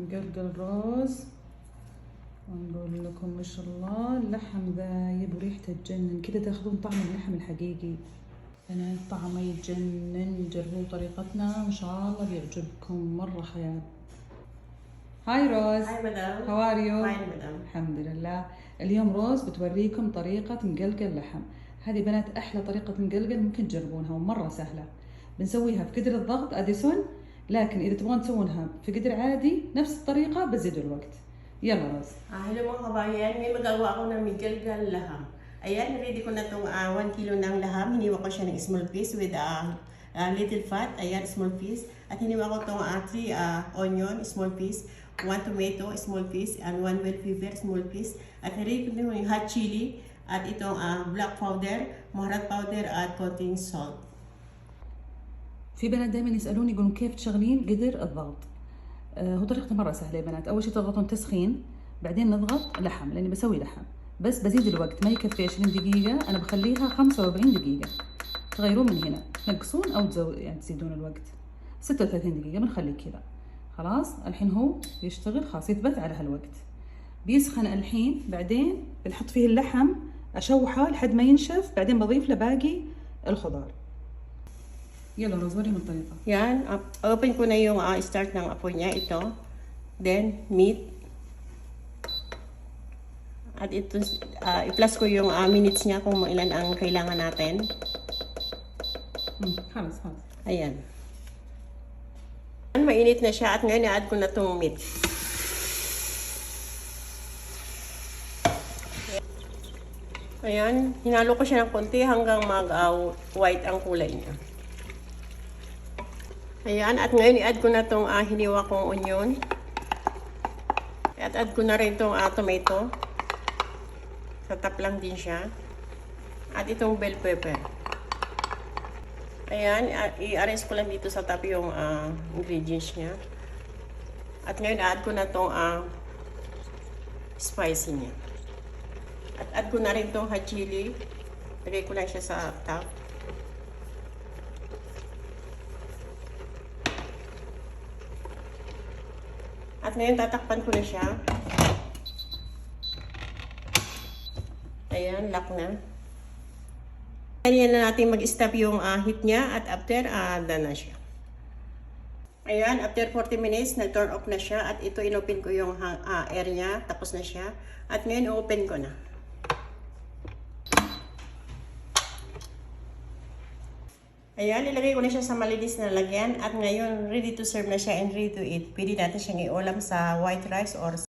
نقلقل الرز ونقول لكم ما شاء الله اللحم ذايب وريحته تجنن كده، تاخذون طعم اللحم الحقيقي. أنا طعمه يجنن، جربوا طريقتنا إن شاء الله بيعجبكم مرة خيال. هاي روز. هاي مدام. How are you؟ هاي مدام. الحمد لله. اليوم روز بتوريكم طريقة مقلقل لحم. هذه بنات أحلى طريقة مقلقل ممكن تجربونها ومرة سهلة. بنسويها في قدر الضغط أديسون، لكن إذا تبغون تسوونها في قدر عادي نفس الطريقة بزيدوا الوقت. يلا روز. Hello mga kabayan, may magawa ako ng miggalgal laham. Ayan, ready ko na itong 1 kilo ng laham. Hiniwa ko siya ng small piece with little fat. Ayan, small piece. At hiniwa ko itong 3 onion, small piece. 1 tomato, small piece. And 1 bell pepper, small piece. At ready ko yung hot chili. At itong black powder, maharat powder at konting salt. في بنات دائما يسألوني يقولون كيف تشغلين قدر الضغط. هو طريقته مرة سهلة يا بنات. أول شيء تضغطون تسخين، بعدين نضغط لحم لأني بسوي لحم، بس بزيد الوقت ما يكفي 20 دقيقة، أنا بخليها 45 دقيقة. تغيرون من هنا، تنقصون أو يعني تزيدون الوقت. 36 دقيقة بنخليه كذا. خلاص الحين هو يشتغل، خلاص يثبت على هالوقت. بيسخن الحين، بعدين بنحط فيه اللحم أشوحه لحد ما ينشف، بعدين بضيف له باقي الخضار. يلا روز وريهم الطريقة. Yan, open ko na yung start ng apoy niya, ito. Then, meat. At ito, i-plus ko yung minutes niya kung ilan ang kailangan natin. خلاص. Ayan. Mainit na siya at ngayon i-add ko na itong meat. Ayan, hinalo ko siya ng konti hanggang mag-white ang kulay niya. Ayan, at ngayon i-add ko na itong hiniwa kong onion. At add ko na rin itong tomato. Sa top lang din siya. At itong bell pepper. Ayan, i-arrange ko lang dito sa top yung ingredients niya. At ngayon add ko na itong spicy niya. At add ko na rin itong hot chili. Lagay ko lang siya sa top. At ngayon tatakpan ko na siya. Ayan, lock na. Ayan na natin mag-stop yung heat niya at after, done na siya. Ayan, after 40 minutes, nag-turn off na siya at ito inopen ko yung air niya, tapos na siya. At ngayon, open ko na. Ayan, ilagay ko na siya sa malinis na lagyan at ngayon, ready to serve na siya and ready to eat. Pwede natin siyang i-ulam sa white rice or